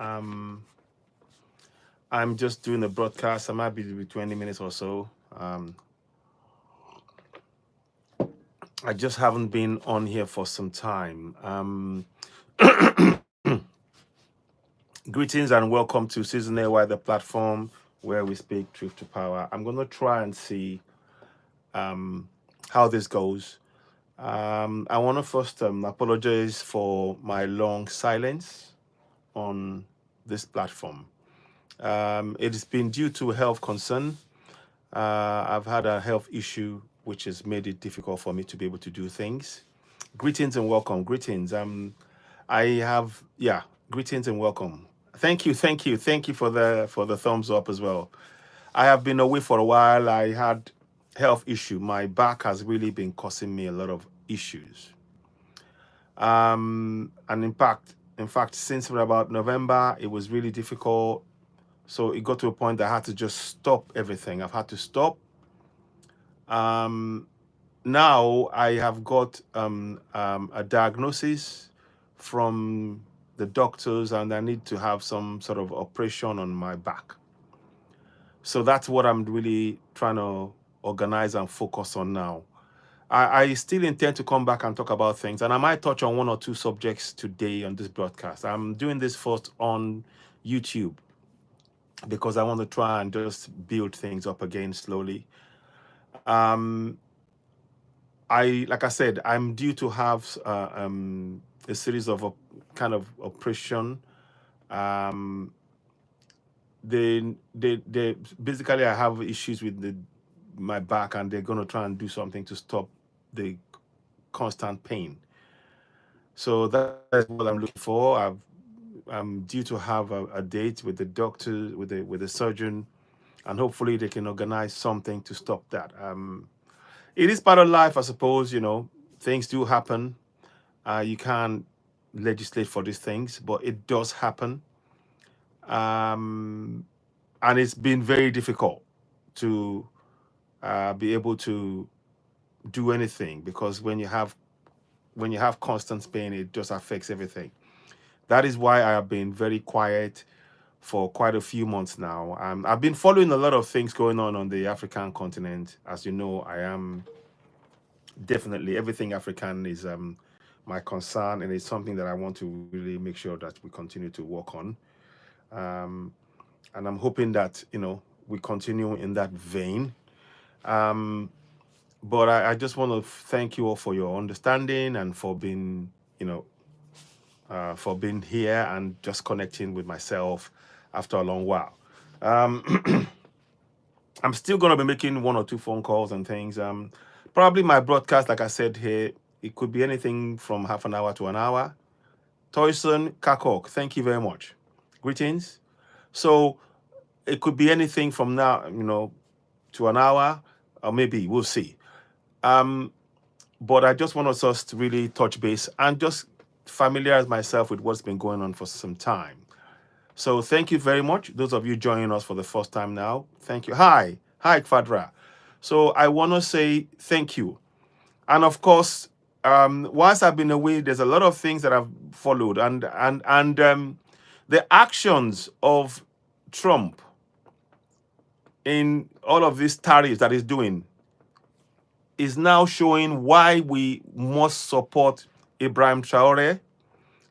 Um, I'm just doing a broadcast. I might be with 20 minutes or so. I just haven't been on here for some time. Greetings and welcome to Season AY, the platform where we speak truth to power. I'm going to try and see how this goes. I want to first apologize for my long silence on this platform. It has been due to health concern. I've had a health issue which has made it difficult for me to be able to do things. Greetings and welcome. Greetings. I have greetings and welcome. Thank you for the thumbs up as well. I have been away for a while. I had health issue. My back has really been causing me a lot of issues. And in fact, since about November, it was really difficult. So it got to a point that I had to just stop everything. I've had to stop. Now I have got a diagnosis from the doctors, and I need to have some sort of operation on my back. So that's what I'm really trying to organize and focus on now. I still intend to come back and talk about things, and I might touch on one or two subjects today on this broadcast. I'm doing this first on YouTube because I want to try and just build things up again slowly. Like I said, I'm due to have a series of kind of operation. They basically, I have issues with my back, and they're going to try and do something to stop the constant pain. So that's what I'm looking for. I'm due to have a date with the doctor, with the surgeon, and hopefully they can organize something to stop that. It is part of life, I suppose. Things do happen. You can't legislate for these things, but it does happen. And it's been very difficult to be able to do anything, because when you have constant pain, it just affects everything. That is why I have been very quiet for quite a few months now. I've been following a lot of things going on the African continent. As you know, I am definitely, everything African is my concern, and it's something that I want to really make sure that we continue to work on. And I'm hoping that we continue in that vein. But I just want to thank you all for your understanding and for being here and just connecting with myself after a long while. I'm still going to be making one or two phone calls and things. Probably my broadcast, like I said here, it could be anything from half an hour to an hour. Toyson Kakok, thank you very much. Greetings. So it could be anything from now, to an hour, or maybe we'll see. But I just want us to really touch base and just familiarize myself with what's been going on for some time. So thank you very much. Those of you joining us for the first time now, thank you. Hi, Kvadra. So I want to say thank you. And of course, whilst I've been away, there's a lot of things that I've followed, and the actions of Trump in all of these tariffs that he's doing is now showing why we must support Ibrahim Traore,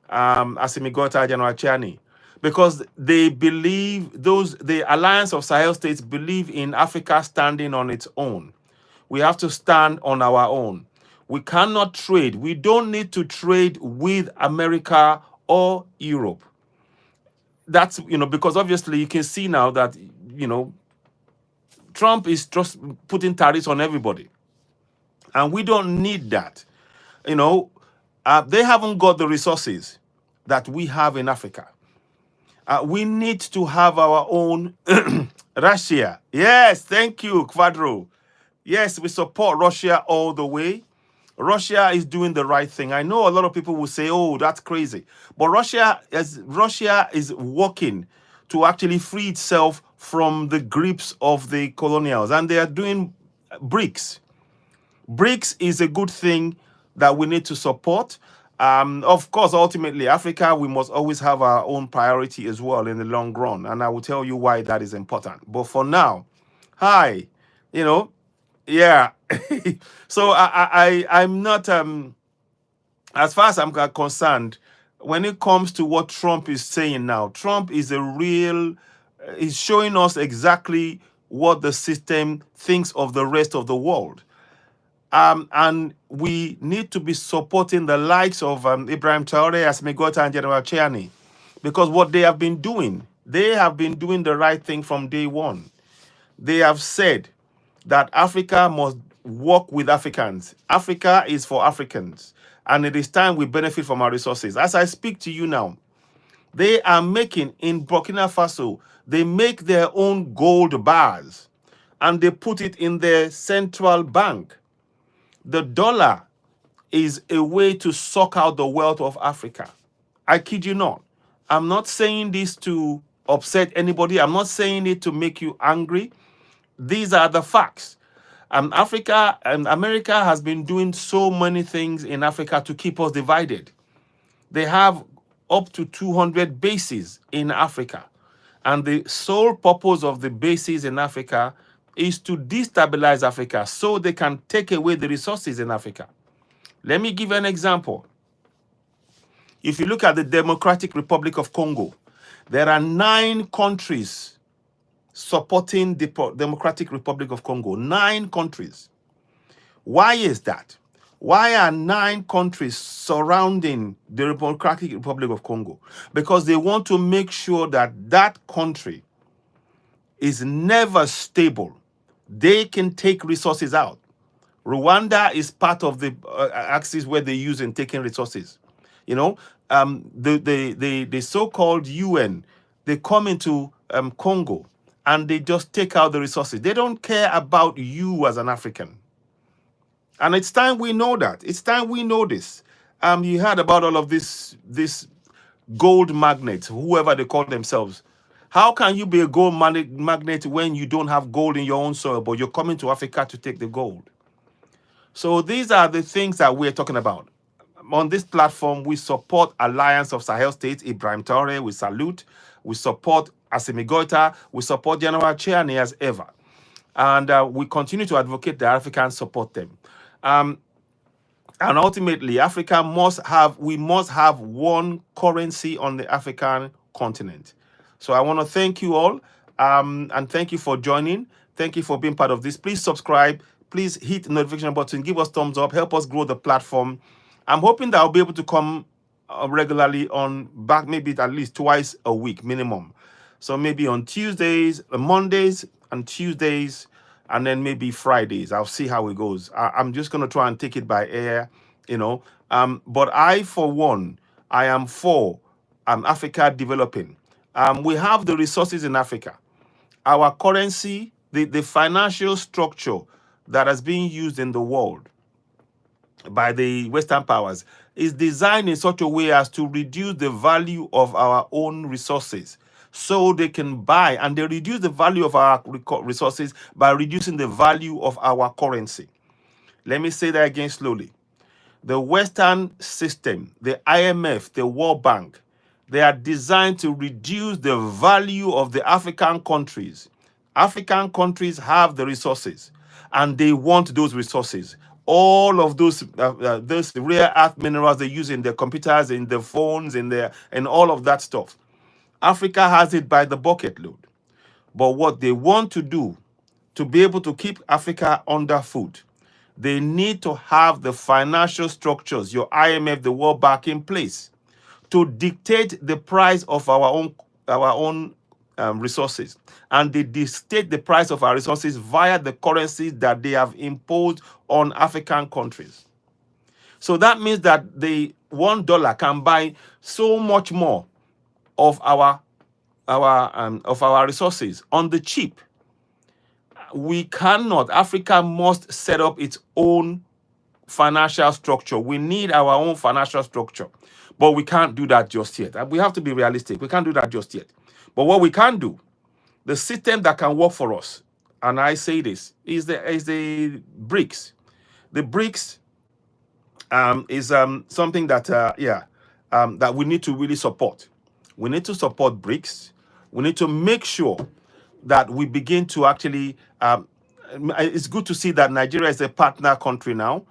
Assimi Goïta, General Chiani, because they believe, the Alliance of Sahel States believe in Africa standing on its own. We have to stand on our own. We cannot trade. We don't need to trade with America or Europe. That's, because obviously you can see now that, Trump is just putting tariffs on everybody. And we don't need that. They haven't got the resources that we have in Africa. We need to have our own Russia. Yes, thank you, Quadro. Yes, we support Russia all the way. Russia is doing the right thing. I know a lot of people will say, oh, that's crazy. But Russia is working to actually free itself from the grips of the colonials. And they are doing BRICS. BRICS is a good thing that we need to support. Of course, ultimately, Africa, we must always have our own priority as well in the long run. And I will tell you why that is important. But for now, hi, you know, yeah. So I'm not, as far as I'm concerned, when it comes to what Trump is saying now, Trump is a real, is showing us exactly what the system thinks of the rest of the world. And we need to be supporting the likes of Ibrahim Traore, Assimi Goïta, and General Chiani, because what they have been doing the right thing from day one. They have said that Africa must work with Africans. Africa is for Africans, and it is time we benefit from our resources. As I speak to you now, they are making in Burkina Faso, they make their own gold bars and they put it in their central bank. The dollar is a way to suck out the wealth of Africa. I kid you not. I'm not saying this to upset anybody. I'm not saying it to make you angry. These are the facts. Africa and America has been doing so many things in Africa to keep us divided. They have up to 200 bases in Africa. And the sole purpose of the bases in Africa is to destabilize Africa so they can take away the resources in Africa. Let me give you an example. If you look at the Democratic Republic of Congo, there are 9 countries supporting the Democratic Republic of Congo. 9 countries. Why is that? Why are 9 countries surrounding the Democratic Republic of Congo? Because they want to make sure that that country is never stable. They can take resources out. Rwanda is part of the axis where they use in taking resources. You know, the so-called UN, they come into Congo and they just take out the resources. They don't care about you as an African. And it's time we know that. It's time we know this. You heard about all of this gold magnates, whoever they call themselves. How can you be a gold magnate when you don't have gold in your own soil, but you're coming to Africa to take the gold? So these are the things that we're talking about. On this platform, we support Alliance of Sahel States, Ibrahim Traore, we salute. We support Assimi Goïta, we support General Chiani as ever. And we continue to advocate that Africans support them. And ultimately, Africa must have one currency on the African continent. So I want to thank you all, and thank you for joining. Thank you for being part of this. Please subscribe. Please hit the notification button. Give us thumbs up. Help us grow the platform. I'm hoping that I'll be able to come regularly back maybe at least twice a week minimum. So maybe on Tuesdays, Mondays and Tuesdays, and then maybe Fridays. I'll see how it goes. I'm just going to try and take it by air, you know. But I, for one, I am for Africa developing. We have the resources in Africa. Our currency, the financial structure that has been used in the world by the Western powers is designed in such a way as to reduce the value of our own resources so they can buy, and they reduce the value of our resources by reducing the value of our currency. Let me say that again slowly. The Western system, the IMF, the World Bank, they are designed to reduce the value of the African countries. African countries have the resources, and they want those resources. All of those rare earth minerals they use in their computers, in their phones, and all of that stuff. Africa has it by the bucket load. But what they want to do to be able to keep Africa underfoot, they need to have the financial structures, your IMF, the World Bank, in place to dictate the price of our own resources. And they dictate the price of our resources via the currencies that they have imposed on African countries. So that means that the $1 can buy so much more of our resources on the cheap. We cannot. Africa must set up its own financial structure. We need our own financial structure, but we can't do that just yet. We have to be realistic. We can't do that just yet. But what we can do, the system that can work for us, and I say this, is the BRICS. The BRICS is something that that we need to really support. We need to support BRICS. We need to make sure that we begin to actually. It's good to see that Nigeria is a partner country now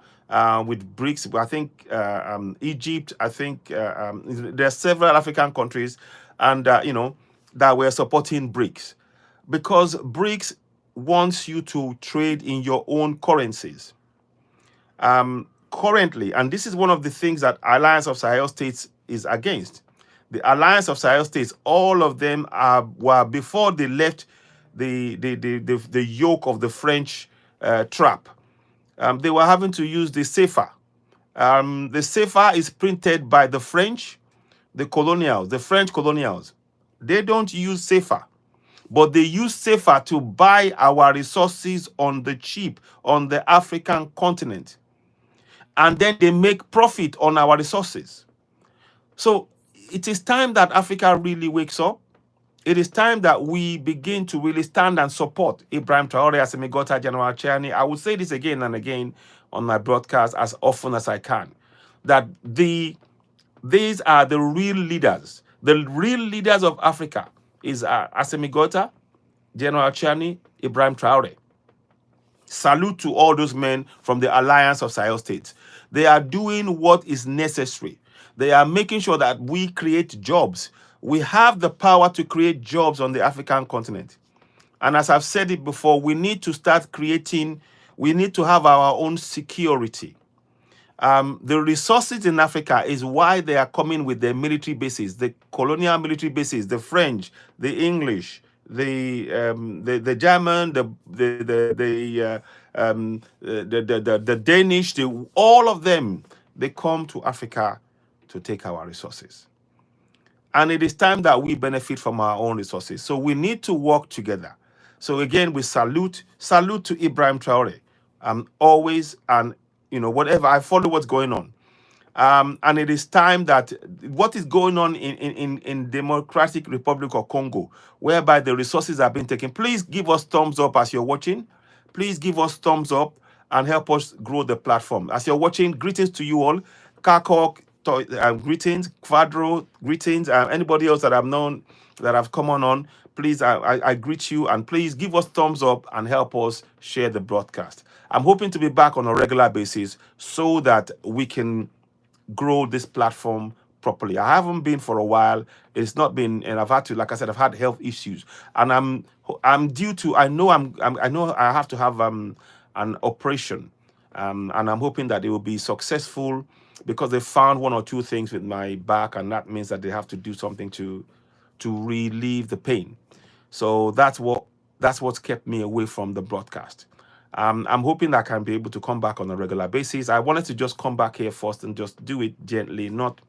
with BRICS. I think Egypt. I think there are several African countries, and that we're supporting BRICS because BRICS wants you to trade in your own currencies. Currently, and this is one of the things that Alliance of Sahel States is against. The Alliance of Sahel States, all of them were before they left the yoke of the French trap. They were having to use the CFA. The CFA is printed by the French, the colonials, the French colonials. They don't use CFA, but they use CFA to buy our resources on the cheap on the African continent. And then they make profit on our resources. So it is time that Africa really wakes up. It is time that we begin to really stand and support Ibrahim Traore, Assimi Goïta, General Chiani. I will say this again and again on my broadcast as often as I can, that these are the real leaders. The real leaders of Africa is Assimi Goïta, General Chiani, Ibrahim Traore. Salute to all those men from the Alliance of Sahel States. They are doing what is necessary. They are making sure that we create jobs. We have the power to create jobs on the African continent. And as I've said it before, we need to start creating, we need to have our own security. The resources in Africa is why they are coming with their military bases, the colonial military bases, the French, the English, the German, the Danish, all of them, they come to Africa to take our resources. And it is time that we benefit from our own resources. So we need to work together. So again, we salute to Ibrahim Traore. Always, and whatever, I follow what's going on. And it is time that what is going on in Democratic Republic of Congo, whereby the resources are being taken, please give us thumbs up as you're watching. Please give us thumbs up and help us grow the platform. As you're watching, greetings to you all. Kakok, greetings. Quadro, greetings. Anybody else that I've known that have come on, please, I greet you, and please give us thumbs up and help us share the broadcast. I'm hoping to be back on a regular basis so that we can grow this platform properly. I haven't been for a while. It's not been, and I've had to, like I said, I've had health issues, and I'm due to. I know I have to have an operation, and I'm hoping that it will be successful because they found one or two things with my back, and that means that they have to do something to relieve the pain. So that's what's kept me away from the broadcast. I'm hoping that I can be able to come back on a regular basis. I wanted to just come back here first and just do it gently, not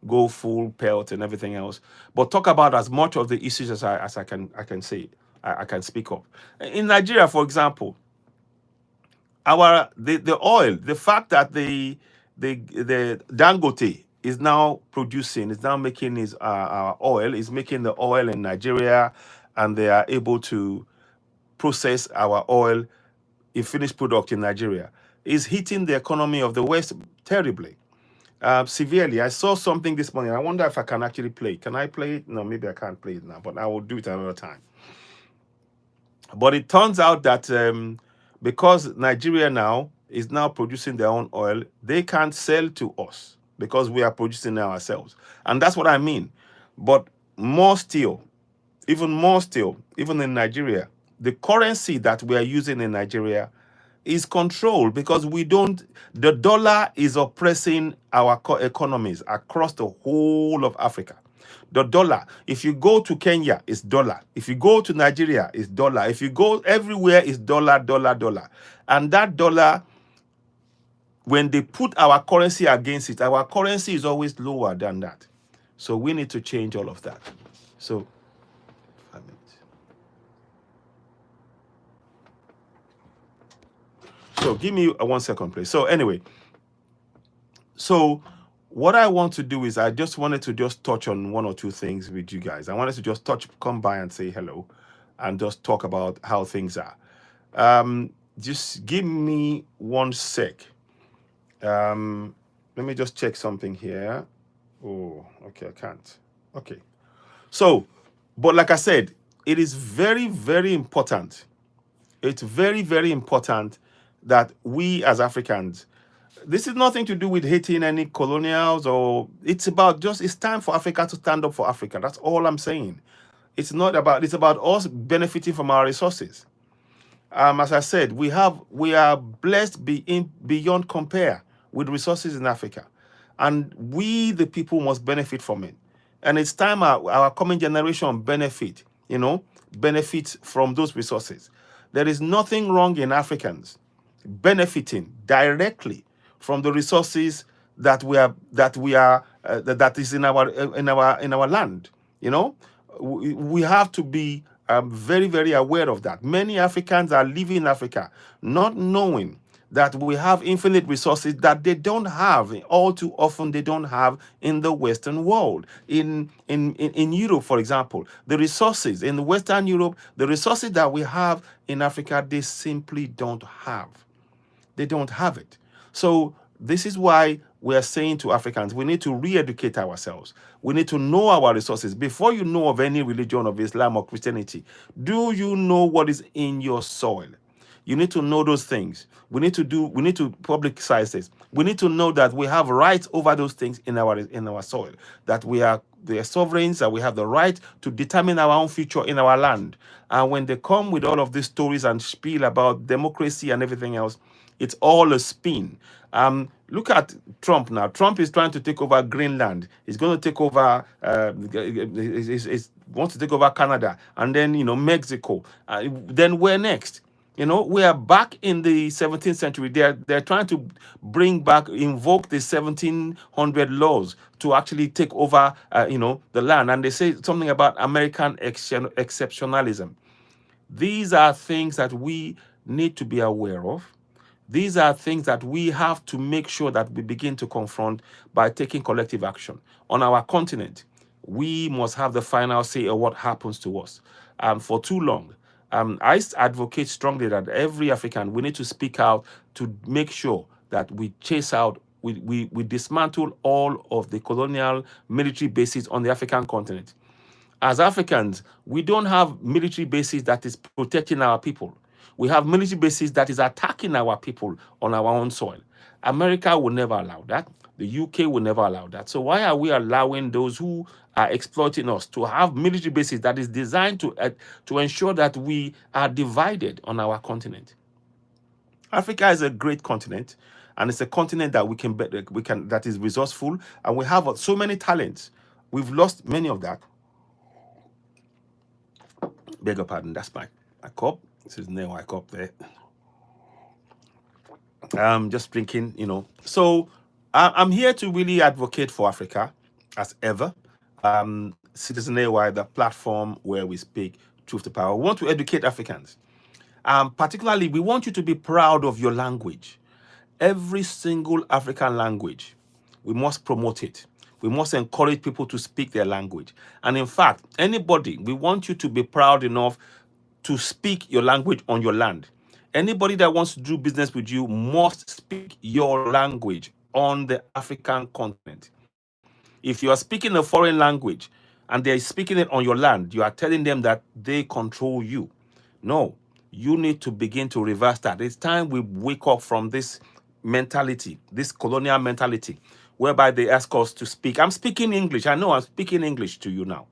go full pelt and everything else, but talk about as much of the issues as I can say, I can speak of. In Nigeria, for example, the oil, the fact that the Dangote is now making his oil, is making the oil in Nigeria, and they are able to process our oil, a finished product in Nigeria, is hitting the economy of the West terribly, severely. I saw something this morning. I wonder if I can actually play it. Can I play it? No, maybe I can't play it now, but I will do it another time. But it turns out that because Nigeria now is now producing their own oil, they can't sell to us because we are producing it ourselves. And that's what I mean. But more still, even in Nigeria, the currency that we are using in Nigeria is controlled because the dollar is oppressing our economies across the whole of Africa. The dollar, if you go to Kenya, it's dollar. If you go to Nigeria, it's dollar. If you go everywhere, it's dollar, dollar, dollar. And that dollar, when they put our currency against it, our currency is always lower than that. So we need to change all of that. So, 5 minutes. So give me 1 second, please. So anyway, so what I want to do is I just wanted to just touch on one or two things with you guys. I wanted to just come by and say hello and just talk about how things are. Just give me 1 sec. let me just check something here. Oh, okay, I can't. Okay. So, but like I said, it is very, very important. It's very, very important that we as Africans, this is nothing to do with hating any colonials, or it's about just, it's time for Africa to stand up for Africa. That's all I'm saying. It's not about, it's about us benefiting from our resources. As I said, we are blessed beyond compare with resources in Africa, and we the people must benefit from it. And it's time our coming generation benefit, benefit from those resources. There is nothing wrong in Africans benefiting directly from the resources that is in our land. We have to be very, very aware of that. Many Africans are living in Africa not knowing that we have infinite resources that they don't have. All too often they don't have in the Western world. In Europe, for example, the resources in Western Europe, the resources that we have in Africa, they simply don't have. They don't have it. So this is why we are saying to Africans, we need to re-educate ourselves. We need to know our resources. Before you know of any religion of Islam or Christianity, do you know what is in your soil? You need to know those things. We need to publicize this. We need to know that we have rights over those things in our soil, that we are the sovereigns, that we have the right to determine our own future in our land. And when they come with all of these stories and spiel about democracy and everything else, it's all a spin. Look at Trump now. Trump is trying to take over Greenland. He's going to take over. He wants to take over Canada, and then Mexico. Then where next? We are back in the 17th century. They're trying to invoke the 1700 laws to actually take over, the land. And they say something about American exceptionalism. These are things that we need to be aware of. These are things that we have to make sure that we begin to confront by taking collective action. On our continent, we must have the final say of what happens to us. For too long, I advocate strongly that every African, we need to speak out to make sure that we chase out, we dismantle all of the colonial military bases on the African continent. As Africans, we don't have military bases that is protecting our people. We have military bases that is attacking our people on our own soil. America will never allow that. The UK will never allow that. So why are we allowing those who are exploiting us to have military bases that is designed to ensure that we are divided on our continent? Africa is a great continent, and it's a continent that that is resourceful, and we have so many talents. We've lost many of that. Beg your pardon, that's my cup. This is now my cup there. Just drinking, So I'm here to really advocate for Africa, as ever. Citizen AY, the platform where we speak truth to power. We want to educate Africans. Particularly, we want you to be proud of your language. Every single African language, we must promote it. We must encourage people to speak their language. And in fact, we want you to be proud enough to speak your language on your land. Anybody that wants to do business with you must speak your language on the African continent. If you are speaking a foreign language and they're speaking it on your land, you are telling them that they control you. No, you need to begin to reverse that. It's time we wake up from this mentality, this colonial mentality, whereby they ask us to speak. I'm speaking English. I know I'm speaking English to you now,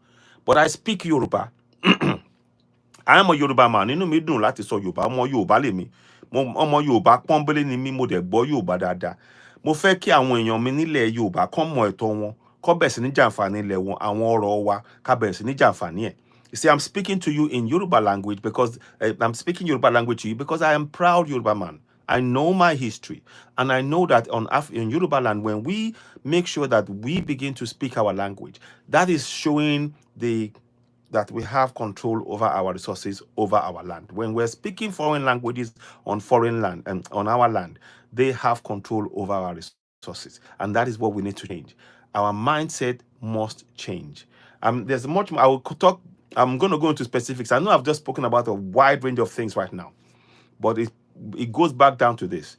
but I speak Yoruba. I am a Yoruba man. Inú mi dùn láti sọ Yorùbá. Ọmọ Yorùbá lèmi. Ọmọ Yorùbá pọ́nbélé ni mí, mo dẹ̀ gbọ́ Yorùbá dáadáa. Mo fẹ́ kí àwọn èèyàn mi nílẹ̀ Yorùbá kán mọ ẹ̀tọ́ wọn, kán bẹ̀rẹ̀ sí ní jàǹfààní ilẹ̀ wọn, àwọn ọrọ̀ wa, ká bẹ̀rẹ̀ sí ní jàǹfààní ẹ̀. You see, I'm speaking to you in Yoruba language because I'm speaking Yoruba language to you because I am proud Yoruba man. I know my history, and I know that in Yoruba land, when we make sure that we begin to speak our language, that is showing that we have control over our resources, over our land. When we're speaking foreign languages on foreign land and on our land, they have control over our resources. And that is what we need to change. Our mindset must change. There's much more I will talk. I'm going to go into specifics. I know I've just spoken about a wide range of things right now, but it goes back down to this.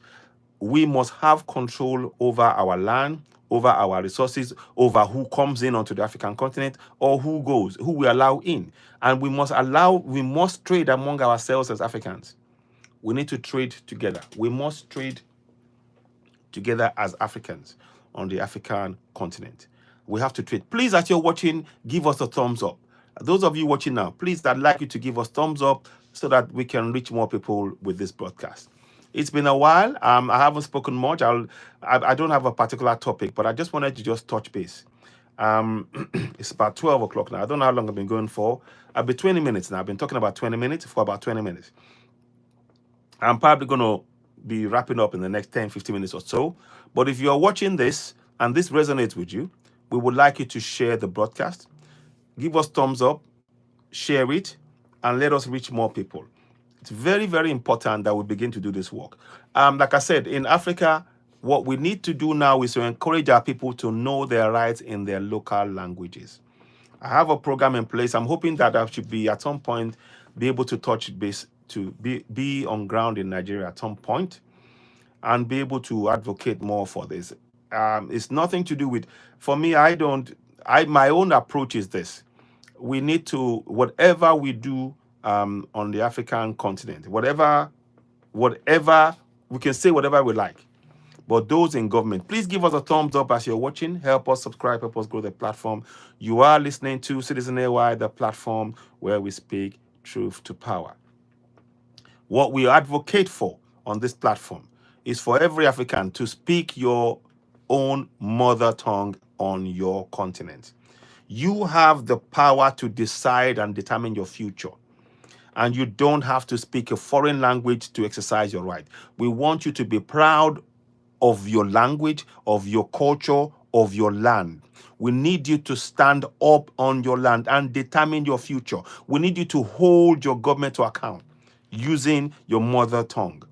we must have control over our land, over our resources, over who comes in onto the African continent or who goes, who we allow in. And we must trade among ourselves as Africans. We need to trade together. We must trade together as Africans on the African continent. We have to trade. Please, as you're watching, give us a thumbs up. Those of you watching now, please, I'd like you to give us thumbs up so that we can reach more people with this broadcast. It's been a while. I haven't spoken much. I don't have a particular topic, but I just wanted to just touch base. It's about 12 o'clock now. I don't know how long I've been going for. I've been 20 minutes now. I've been talking about 20 minutes for about 20 minutes. I'm probably going to be wrapping up in the next 10, 15 minutes or so. But if you're watching this and this resonates with you, we would like you to share the broadcast. Give us thumbs up, share it, and let us reach more people. It's very, very important that we begin to do this work. Like I said, in Africa, what we need to do now is to encourage our people to know their rights in their local languages. I have a program in place. I'm hoping that I should be at some point be able to touch base, to be on ground in Nigeria at some point and be able to advocate more for this. It's nothing to do with, for me, my own approach is this. We need to, whatever we do on the African continent, whatever, we can say whatever we like. But those in government, please give us a thumbs up as you're watching. Help us subscribe, help us grow the platform. You are listening to Citizen AY, the platform where we speak truth to power. What we advocate for on this platform is for every African to speak your own mother tongue on your continent. You have the power to decide and determine your future. And you don't have to speak a foreign language to exercise your right. We want you to be proud of your language, of your culture, of your land. We need you to stand up on your land and determine your future. We need you to hold your government to account using your mother tongue.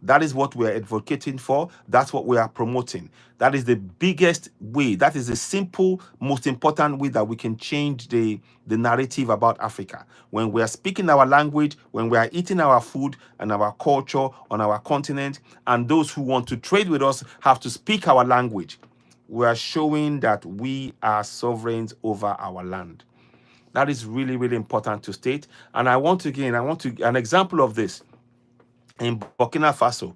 That is what we're advocating for. That's what we are promoting. That is the biggest way. That is the simple, most important way that we can change the narrative about Africa. When we are speaking our language, when we are eating our food and our culture on our continent, and those who want to trade with us have to speak our language, we are showing that we are sovereigns over our land. That is really, really important to state. And an example of this. In Burkina Faso.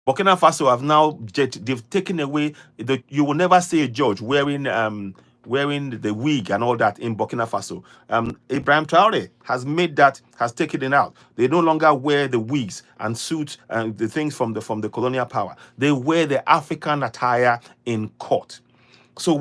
Burkina Faso have now, they've taken away, you will never see a judge wearing the wig and all that in Burkina Faso. Ibrahim Traore has taken it out. They no longer wear the wigs and suits and the things from the colonial power. They wear the African attire in court. So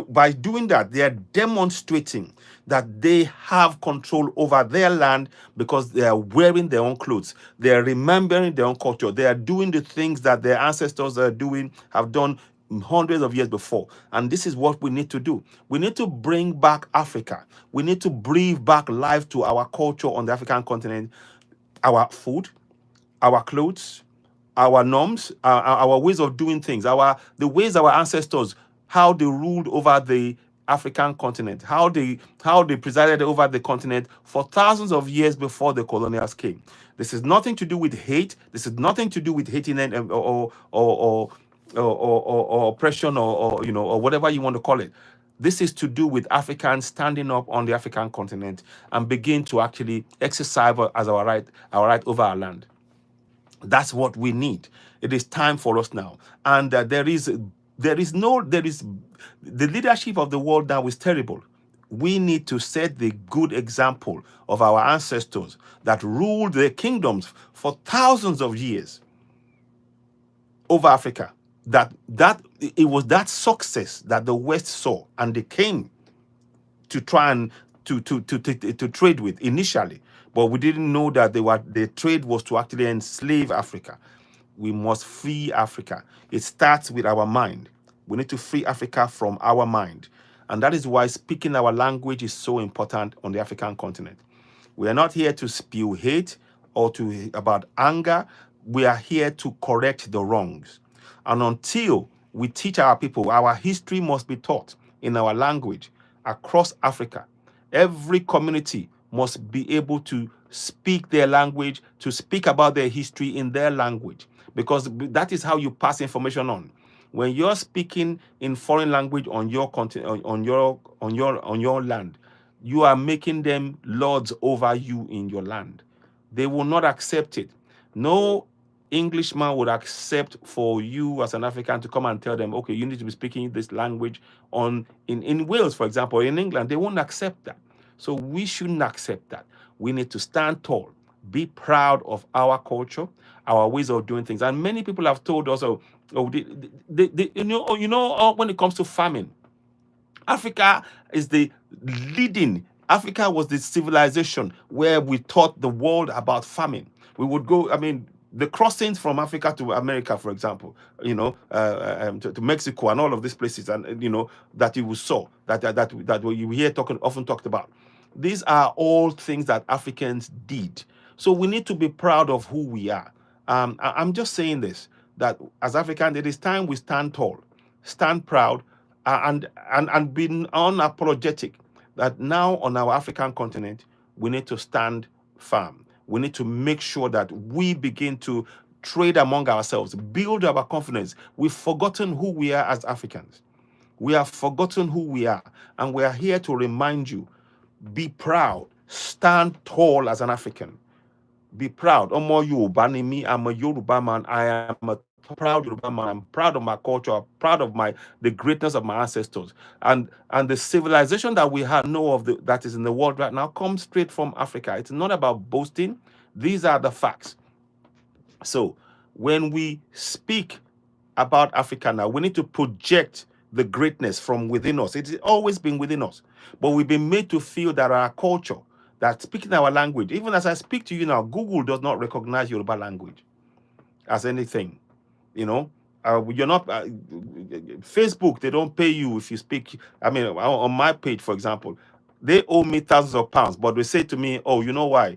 by doing that, they are demonstrating that they have control over their land because they are wearing their own clothes. They are remembering their own culture. They are doing the things that their ancestors have done hundreds of years before. And this is what we need to do. We need to bring back Africa. We need to breathe back life to our culture on the African continent, our food, our clothes, our norms, our ways of doing things, the ways our ancestors, how they ruled over the African continent, how they presided over the continent for thousands of years before the colonials came. This is nothing to do with hate. This is nothing to do with hating or oppression or whatever you want to call it. This is to do with Africans standing up on the African continent and begin to actually exercise as our right over our land. That's what we need. It is time for us now. And the leadership of the world now is terrible. We need to set the good example of our ancestors that ruled their kingdoms for thousands of years over Africa. That it was that success that the West saw, and they came to try and to trade with initially, but we didn't know that the trade was to actually enslave Africa. We must free Africa. It starts with our mind. We need to free Africa from our mind. And that is why speaking our language is so important on the African continent. We are not here to spew hate or about anger. We are here to correct the wrongs. And until we teach our people, our history must be taught in our language across Africa. Every community must be able to speak their language, to speak about their history in their language, because that is how you pass information on. When you're speaking in foreign language on your continent, on your land, you are making them lords over you in your land. They will not accept it. No Englishman would accept for you as an African to come and tell them, okay, you need to be speaking this language in Wales, for example, or in England. They won't accept that. So we shouldn't accept that. We need to stand tall, be proud of our culture, our ways of doing things. And many people have told us, when it comes to farming, Africa is the leading. Africa was the civilization where we taught the world about farming. We would go, I mean, the crossings from Africa to America, for example, to Mexico and all of these places, and that you saw that you hear often talked about. These are all things that Africans did. So we need to be proud of who we are. I'm just saying this, that as Africans, it is time we stand tall, stand proud, and be unapologetic that now on our African continent, we need to stand firm. We need to make sure that we begin to trade among ourselves, build our confidence. We've forgotten who we are as Africans. We have forgotten who we are, and we are here to remind you, be proud, stand tall as an African. Be proud. Omo Yoruba ni me, I'm a Yoruba man. I am a proud Yoruba man. I'm proud of my culture. I'm proud of the greatness of my ancestors. And the civilization that we know of that is in the world right now comes straight from Africa. It's not about boasting. These are the facts. So when we speak about Africa now, we need to project the greatness from within us. It's always been within us. But we've been made to feel that our culture, that speaking our language, even as I speak to you now, Google does not recognize Yoruba language as anything. You're not Facebook, they don't pay you if you speak. I mean, on my page, for example, they owe me thousands of pounds, but they say to me, oh, you know why?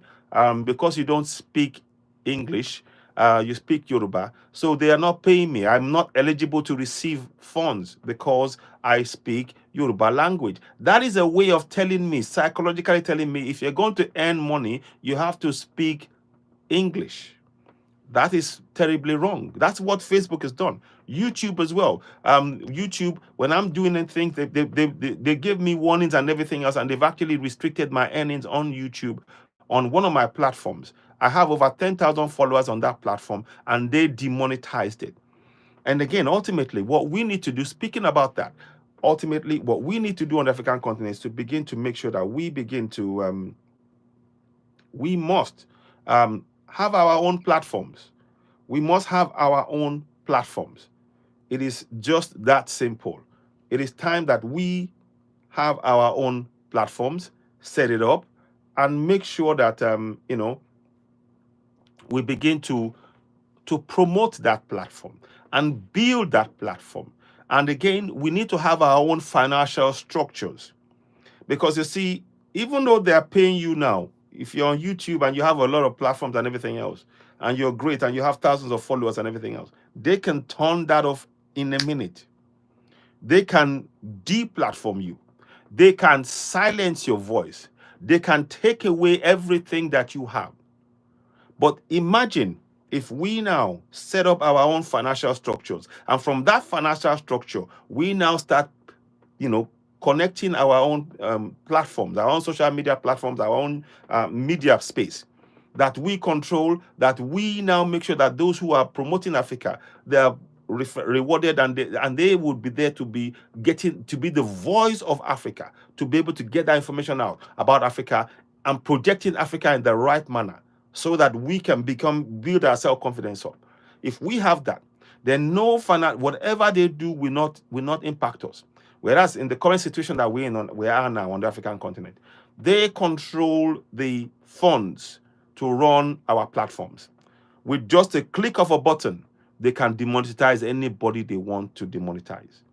Because you don't speak English, you speak Yoruba, so they are not paying me. I'm not eligible to receive funds because I speak Yoruba language. That is a way of telling me, psychologically telling me, if you're going to earn money, you have to speak English. That is terribly wrong. That's what Facebook has done. YouTube as well. YouTube, when I'm doing anything, they give me warnings and everything else, and they've actually restricted my earnings on YouTube on one of my platforms. I have over 10,000 followers on that platform, and they demonetized it. And again, ultimately, what we need to do, speaking about that, ultimately, what we need to do on the African continent is to begin to make sure that we begin to, we must have our own platforms. We must have our own platforms. It is just that simple. It is time that we have our own platforms, set it up, and make sure that we begin to promote that platform and build that platform. And again, we need to have our own financial structures, because you see, even though they are paying you now, if you're on YouTube and you have a lot of platforms and everything else, and you're great and you have thousands of followers and everything else, they can turn that off in a minute. They can deplatform you. They can silence your voice. They can take away everything that you have. But imagine if we now set up our own financial structures, and from that financial structure, we now start, connecting our own platforms, our own social media platforms, our own media space that we control, that we now make sure that those who are promoting Africa, they are rewarded, and they would be there to be the voice of Africa, to be able to get that information out about Africa and projecting Africa in the right manner, so that we can build our self-confidence up. If we have that, then no whatever they do will not impact us. Whereas in the current situation that we are now on the African continent, they control the funds to run our platforms. With just a click of a button, they can demonetize anybody they want to demonetize.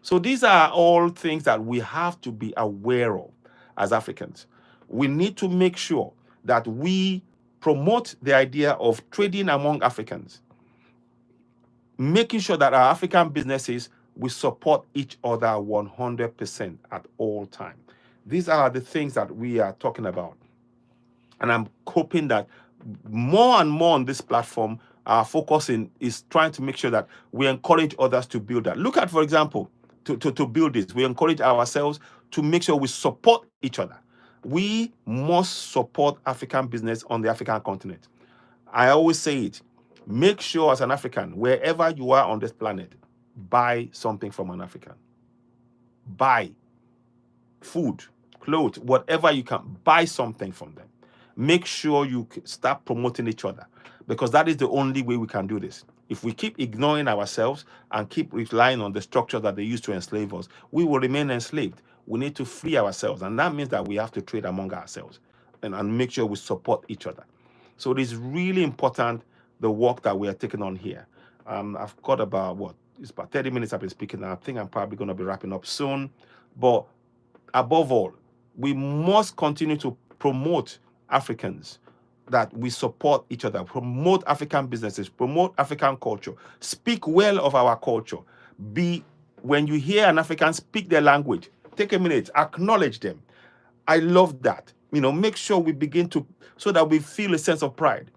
So these are all things that we have to be aware of as Africans. We need to make sure that we promote the idea of trading among Africans, making sure that our African businesses we support each other 100% at all times. These are the things that we are talking about. And I'm hoping that more and more on this platform, our focus is trying to make sure that we encourage others to build that. Look at, for example, to build this, we encourage ourselves to make sure we support each other. We must support African business on the African continent. I always say it. Make sure as an African, wherever you are on this planet, buy something from an African. Buy food, clothes, whatever you can, buy something from them. Make sure you start promoting each other, because that is the only way we can do this. If we keep ignoring ourselves and keep relying on the structure that they used to enslave us, we will remain enslaved. We need to free ourselves, and that means that we have to trade among ourselves and make sure we support each other. So it is really important, the work that we are taking on here. I've got about, it's about 30 minutes I've been speaking, and I think I'm probably going to be wrapping up soon. But above all, we must continue to promote Africans, that we support each other, promote African businesses, promote African culture, speak well of our culture. When you hear an African speak their language, take a minute, acknowledge them. I love that. Make sure we begin to, so that we feel a sense of pride.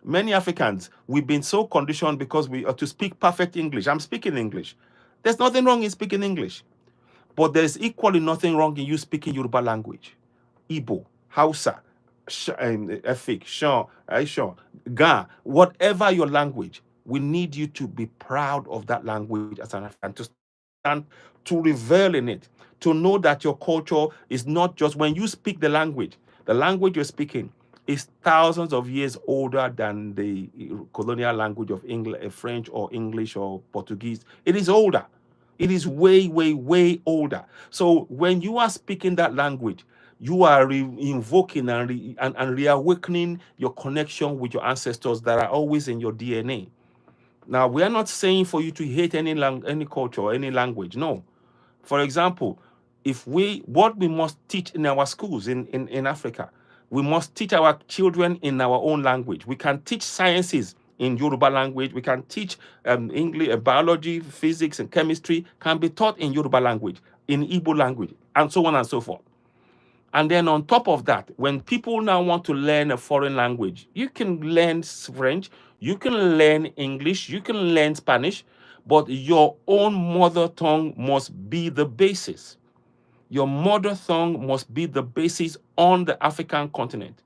Many Africans, we've been so conditioned because we are to speak perfect English. I'm speaking English. There's nothing wrong in speaking English. But there's equally nothing wrong in you speaking Yoruba language, Igbo, Hausa, Efik, Shan, Aishan, Ga, whatever your language. We need you to be proud of that language as an African, to stand, to revel in it, to know that your culture is not just when you speak the language you're speaking is thousands of years older than the colonial language of English, French or English or Portuguese. It is older. It is way, way, way older. So when you are speaking that language, you are invoking and reawakening your connection with your ancestors that are always in your DNA. Now, we are not saying for you to hate any culture or any language. No. For example, what we must teach in our schools in Africa, we must teach our children in our own language. We can teach sciences in Yoruba language. We can teach English, biology, physics, and chemistry can be taught in Yoruba language, in Igbo language, and so on and so forth. And then on top of that, when people now want to learn a foreign language, you can learn French, you can learn English, you can learn Spanish, but your own mother tongue must be the basis. Your mother tongue must be the basis on the African continent,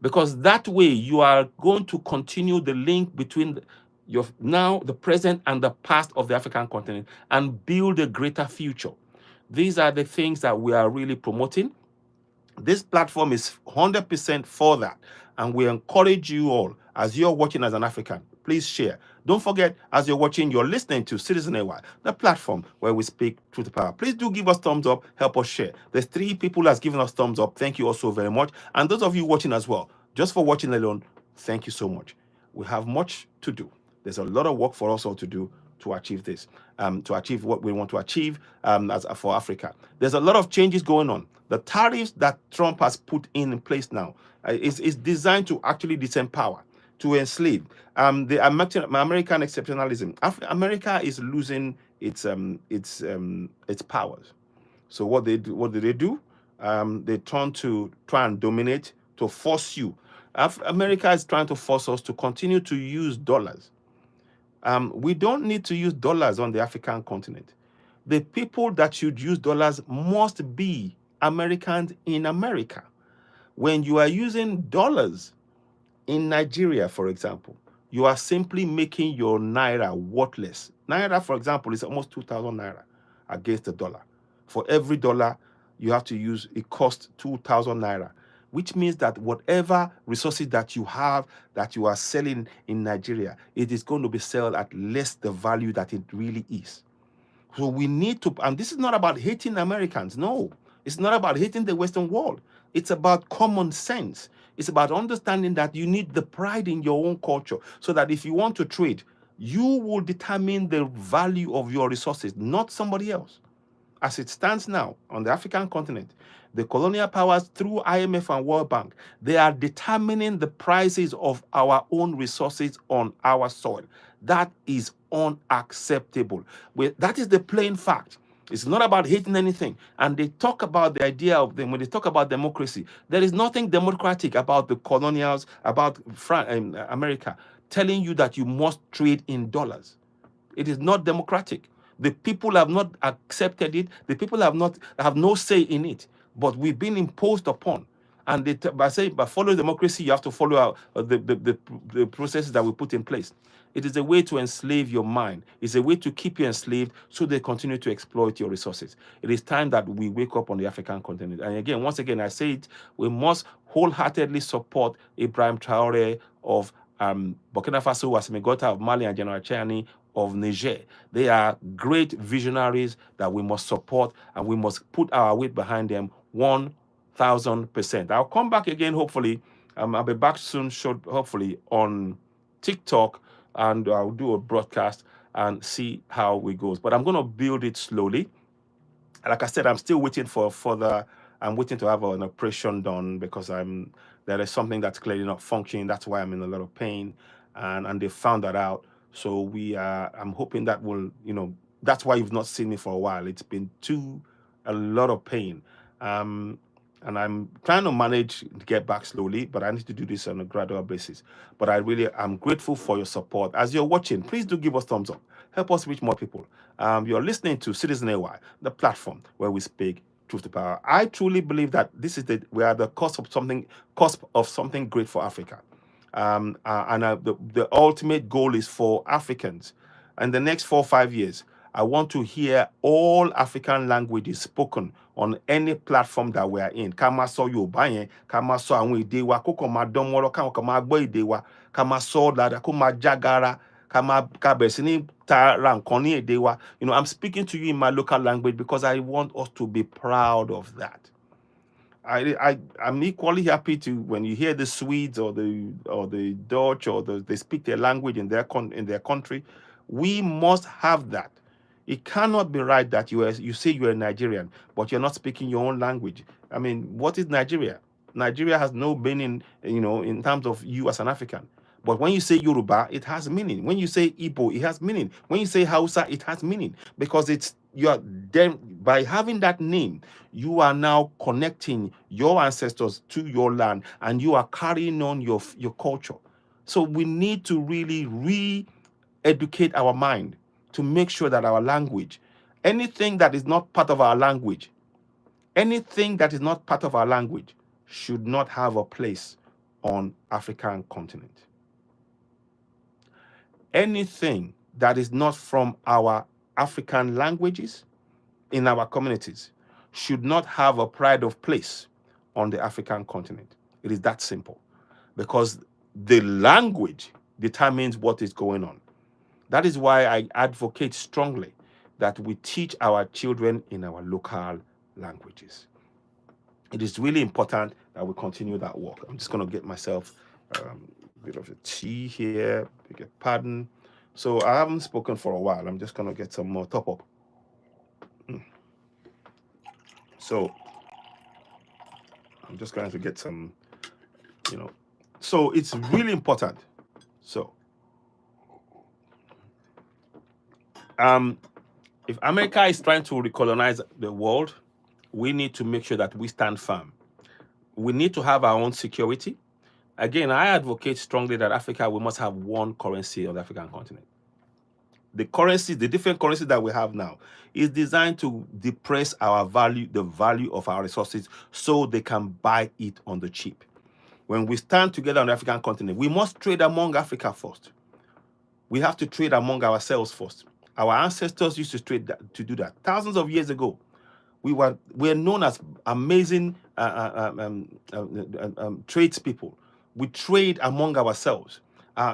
because that way you are going to continue the link between the present and the past of the African continent and build a greater future. These are the things that we are really promoting. This platform is 100% for that, and we encourage you all, as you're watching as an African, please share. Don't forget, as you're watching, you're listening to Citizen AY, the platform where we speak truth to power. Please do give us thumbs up, help us share. There's 3 people that's given us thumbs up. Thank you also very much. And those of you watching as well, just for watching alone, thank you so much. We have much to do. There's a lot of work for us all to do to achieve this, to achieve what we want to achieve for Africa. There's a lot of changes going on. The tariffs that Trump has put in place now is designed to actually disempower, to enslave. The American exceptionalism. America is losing its powers. So what do they do? They turn to try and dominate, to force you. America is trying to force us to continue to use dollars. We don't need to use dollars on the African continent. The people that should use dollars must be Americans in America. When you are using dollars in Nigeria, for example, you are simply making your naira worthless. Naira, for example, is almost 2,000 naira against the dollar. For every dollar you have to use, it costs 2,000 naira, which means that whatever resources that you have, that you are selling in Nigeria, it is going to be sold at less the value that it really is. So we need to, and this is not about hating Americans. No, it's not about hating the Western world. It's about common sense. It's about understanding that you need the pride in your own culture, so that if you want to trade, you will determine the value of your resources, not somebody else. As it stands now on the African continent, the colonial powers through IMF and World Bank, they are determining the prices of our own resources on our soil. That is unacceptable. That is the plain fact. It's not about hating anything. And they talk about the idea of them when they talk about democracy. There is nothing democratic about the colonials, about America, telling you that you must trade in dollars. It is not democratic. The people have not accepted it. The people have no say in it. But we've been imposed upon. And by following democracy, you have to follow the processes that we put in place. It is a way to enslave your mind. It's a way to keep you enslaved so they continue to exploit your resources. It is time that we wake up on the African continent. And again, once again, I say it, we must wholeheartedly support Ibrahim Traore of Burkina Faso, Assimi Goïta of Mali, and General Chiani of Niger. They are great visionaries that we must support, and we must put our weight behind them 1,000%. I'll come back again, hopefully. I'll be back soon, hopefully, on TikTok, and I'll do a broadcast and see how it goes. But I'm going to build it slowly. Like I said, I'm still waiting for further. I'm waiting to have an operation done because there is something that's clearly not functioning. That's why I'm in a lot of pain, and they found that out. So I'm hoping that will, that's why you've not seen me for a while. It's been a lot of pain. And I'm trying to manage to get back slowly, but I need to do this on a gradual basis. But I'm grateful for your support. As you're watching, please do give us thumbs up. Help us reach more people. You're listening to Citizen AY, the platform where we speak truth to power. I truly believe that we are the cusp of something great for Africa. The ultimate goal is for Africans. In the next 4 or 5 years, I want to hear all African languages spoken on any platform that we are in. Kama so Yorùbá yẹn, kama so àwọn èdè wa, kókò máa dán mọ́rán, káwọn máa gbọ́ èdè wa, kama so dáadáa, kó máa jágara, ká bẹ̀rẹ̀ sí ní ta ra nǹkan ní èdè wa. I'm speaking to you in my local language because I want us to be proud of that. I'm equally happy to when you hear the Swedes or the Dutch or they speak their language in their country. We must have that. It cannot be right that you say you're a Nigerian, but you're not speaking your own language. I mean, what is Nigeria? Nigeria has no meaning, in terms of you as an African. But when you say Yoruba, it has meaning. When you say Igbo, it has meaning. When you say Hausa, it has meaning because by having that name, you are now connecting your ancestors to your land, and you are carrying on your culture. So we need to really re-educate our mind to make sure that our language, anything that is not part of our language, should not have a place on African continent. Anything that is not from our African languages in our communities should not have a pride of place on the African continent. It is that simple, because the language determines what is going on. That is why I advocate strongly that we teach our children in our local languages. It is really important that we continue that work. I'm just going to get myself a bit of a tea here, beg your pardon. So I haven't spoken for a while. I'm just going to get some more top up. So I'm just going to get some, so it's really important. So if America is trying to recolonize the world, we need to make sure that we stand firm. We need to have our own security. Again, I advocate strongly that Africa, we must have one currency on the African continent. The different currency that we have now is designed to depress the value of our resources so they can buy it on the cheap. When we stand together on the African continent, we must trade among Africa first. We have to trade among ourselves first. Our ancestors used to do that. Thousands of years ago, we're known as amazing tradespeople. We trade among ourselves.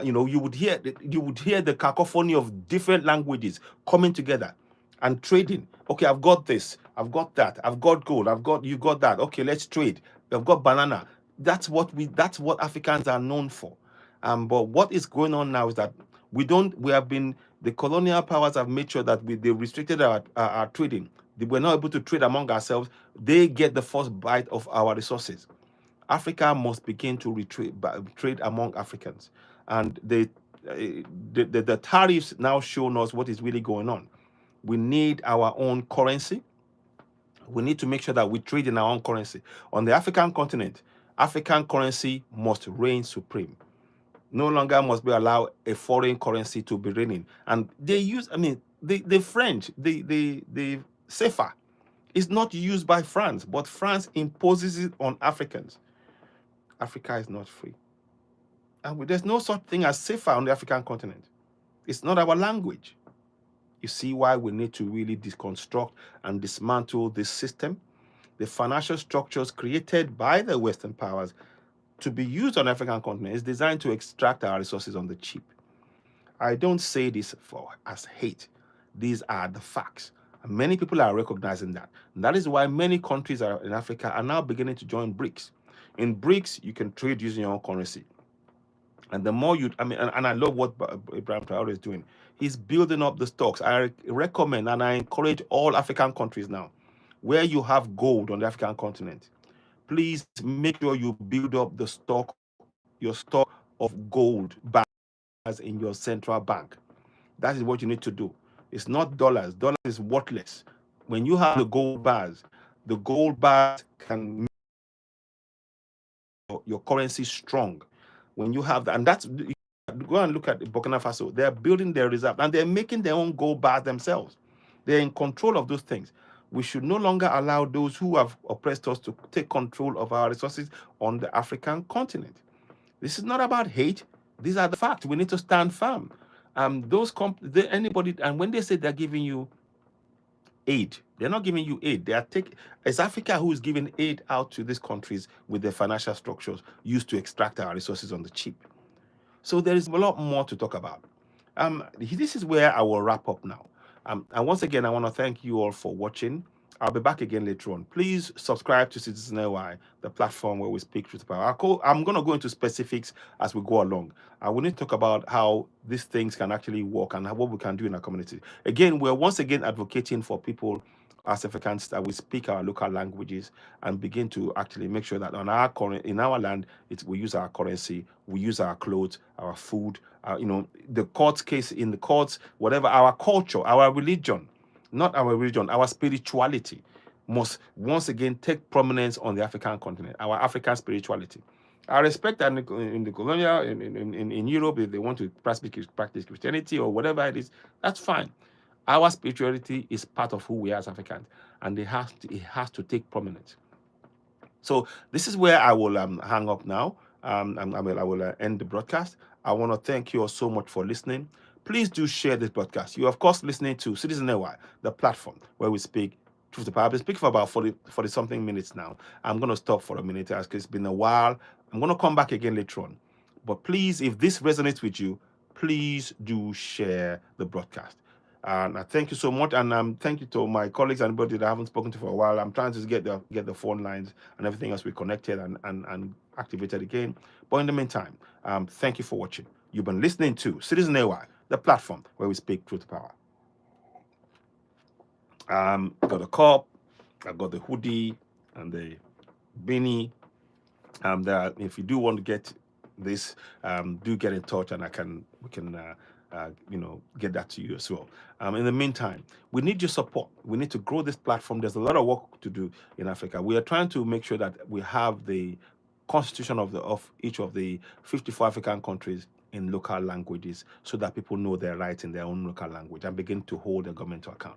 You would hear the cacophony of different languages coming together and trading. Okay, I've got this, I've got that, I've got gold, you got that. Okay, let's trade. I've got banana. That's what Africans are known for. But what is going on now is that the colonial powers have made sure that they restricted our trading. We're not able to trade among ourselves. They get the first bite of our resources. Africa must begin to trade among Africans. And the tariffs now show us what is really going on. We need our own currency. We need to make sure that we trade in our own currency. On the African continent, African currency must reign supreme. No longer must be allowed a foreign currency to be reigning. And they use, I mean, the French, the CFA is not used by France, but France imposes it on Africans. Africa is not free. And there's no such thing as CFA on the African continent. It's not our language. You see why we need to really deconstruct and dismantle this system. The financial structures created by the Western powers to be used on the African continent is designed to extract our resources on the cheap. I don't say this as hate. These are the facts. And many people are recognizing that. And that is why many countries in Africa are now beginning to join BRICS. In BRICS, you can trade using your own currency. And the more you, I mean, and I love what Ibrahim Traore is doing. He's building up the stocks. I recommend and I encourage all African countries now, where you have gold on the African continent, please make sure you build up the stock, your stock of gold bars in your central bank. That is what you need to do. It's not dollars. Dollars is worthless. When you have the gold bars can make your currency strong. When you have that, and that's, go and look at Burkina Faso. They're building their reserve and they're making their own gold bars themselves. They're in control of those things. We should no longer allow those who have oppressed us to take control of our resources on the African continent. This is not about hate. These are the facts. We need to stand firm. Anybody, and when they say they're giving you aid, they're not giving you aid. It's Africa who is giving aid out to these countries with their financial structures used to extract our resources on the cheap. So there is a lot more to talk about. This is where I will wrap up now. And once again, I want to thank you all for watching. I'll be back again later on. Please subscribe to Citizen AY, the platform where we speak truth to power. I'm going to go into specifics as we go along. I will need to talk about how these things can actually work and what we can do in our community. Again, we're once again advocating for people as Africans that we speak our local languages and begin to actually make sure that in our land, we use our currency, we use our clothes, our food, the court case in the courts, whatever, our culture, our religion. Not our religion, our spirituality must once again take prominence on the African continent, our African spirituality. I respect that in the colonial, in Europe, if they want to practice Christianity or whatever it is, that's fine. Our spirituality is part of who we are as Africans, and it has to take prominence. So this is where I will hang up now. I will end the broadcast. I want to thank you all so much for listening. Please do share this broadcast. You are, of course, listening to Citizen AY, the platform where we speak truth to power. I've been speaking for about 40 something minutes now. I'm going to stop for a minute because it's been a while. I'm going to come back again later on. But please, if this resonates with you, please do share the broadcast. And I thank you so much. And thank you to my colleagues and everybody that I haven't spoken to for a while. I'm trying to get the phone lines and everything else reconnected and activated again. But in the meantime, thank you for watching. You've been listening to Citizen AY, the platform where we speak truth to power. Got a cup, I got the hoodie and the beanie. That if you do want to get this, do get in touch and we can get that to you as well. In the meantime, we need your support. We need to grow this platform. There's a lot of work to do in Africa. We are trying to make sure that we have the constitution of each of the 54 African countries in local languages so that people know their rights in their own local language and begin to hold the government to account.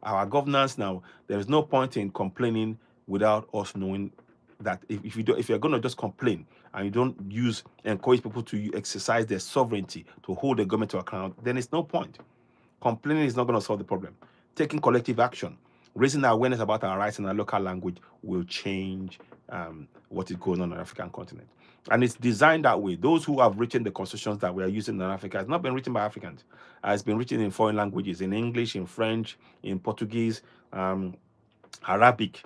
Our governance now, there is no point in complaining without us knowing that if you're going to just complain and you don't encourage people to exercise their sovereignty to hold the government to account, then it's no point. Complaining is not going to solve the problem. Taking collective action, raising awareness about our rights in our local language will change what is going on the African continent. And it's designed that way. Those who have written the constitutions that we are using in Africa, it's not been written by Africans. It's been written in foreign languages, in English, in French, in Portuguese, Arabic.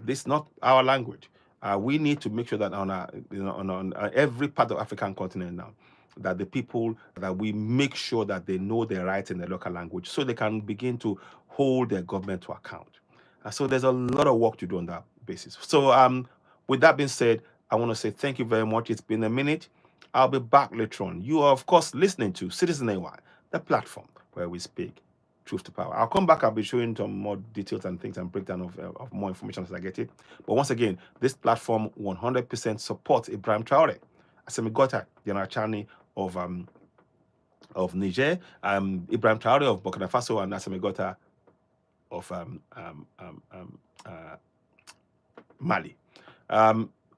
This is not our language. We need to make sure that on every part of the African continent now, that the people, that we make sure that they know their rights in their local language so they can begin to hold their government to account. So there's a lot of work to do on that basis. So with that being said, I want to say thank you very much. It's been a minute. I'll be back later on. You are, of course, listening to Citizen AY, the platform where we speak Truth to Power. I'll come back. I'll be showing some more details and things and breakdown of more information as I get it. But once again, this platform 100% supports Ibrahim Traore, Assimi Gota, General Chani of Niger, Ibrahim Traore of Burkina Faso, and Assimi Gota of Mali.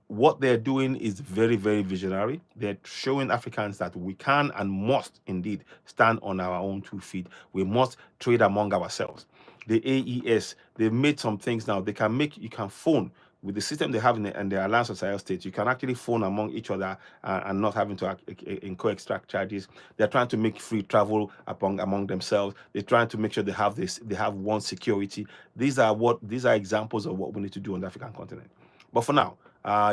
What they're doing is very, very visionary. They're showing Africans that we can and must indeed stand on our own 2 feet. We must trade among ourselves. The AES, they've made some things now. You can phone with the system they have in the Alliance of Sahel States. You can actually phone among each other and not having to incur extra charges. They're trying to make free travel among themselves. They're trying to make sure they have one security. These are examples of what we need to do on the African continent. But for now,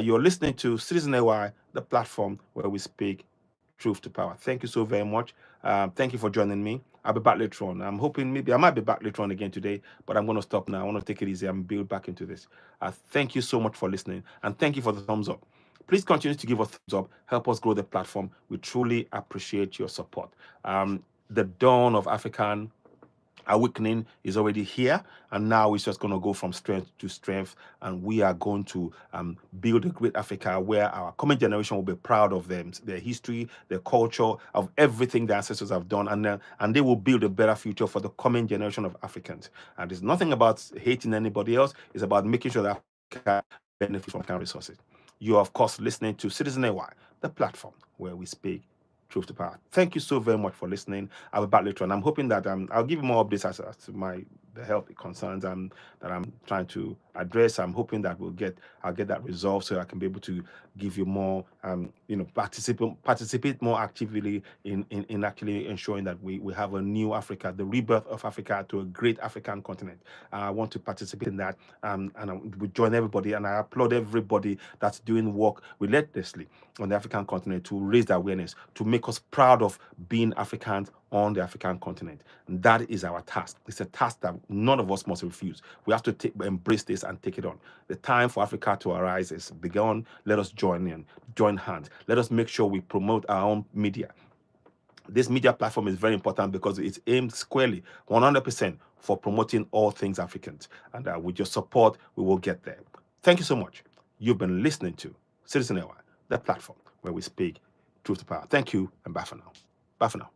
you're listening to Citizen AY, the platform where we speak truth to power. Thank you so very much. Thank you for joining me. I'll be back later on. I'm hoping maybe I might be back later on again today, but I'm going to stop now. I want to take it easy and build back into this. Thank you so much for listening, and thank you for the thumbs up. Please continue to give us thumbs up. Help us grow the platform. We truly appreciate your support. The dawn of African awakening is already here, and now it's just going to go from strength to strength, and we are going to build a great Africa where our coming generation will be proud of them, their history, their culture, of everything their ancestors have done, and they will build a better future for the coming generation of Africans. And it's nothing about hating anybody else. It's about making sure that Africa benefits from African resources. You are, of course, listening to Citizen AY, the platform where we speak truth to power. Thank you so very much for listening. I'll be back later on. I'm hoping that I'll give you more updates as to the health concerns that I'm trying to address. I'm hoping that I'll get that resolved so I can be able to give you more participate more actively in actually ensuring that we have a new Africa, the rebirth of Africa to a great African continent. I want to participate in that, and I would join everybody, and I applaud everybody that's doing work relentlessly on the African continent to raise the awareness, to make us proud of being Africans on the African continent. And that is our task. It's a task that none of us must refuse. We have to embrace this and take it on. The time for Africa to arise is begun. Let us join hands. Let us make sure we promote our own media. This media platform is very important because it's aimed squarely, 100%, for promoting all things Africans. And with your support, we will get there. Thank you so much. You've been listening to Citizen AY, the platform where we speak truth to power. Thank you, and bye for now. Bye for now.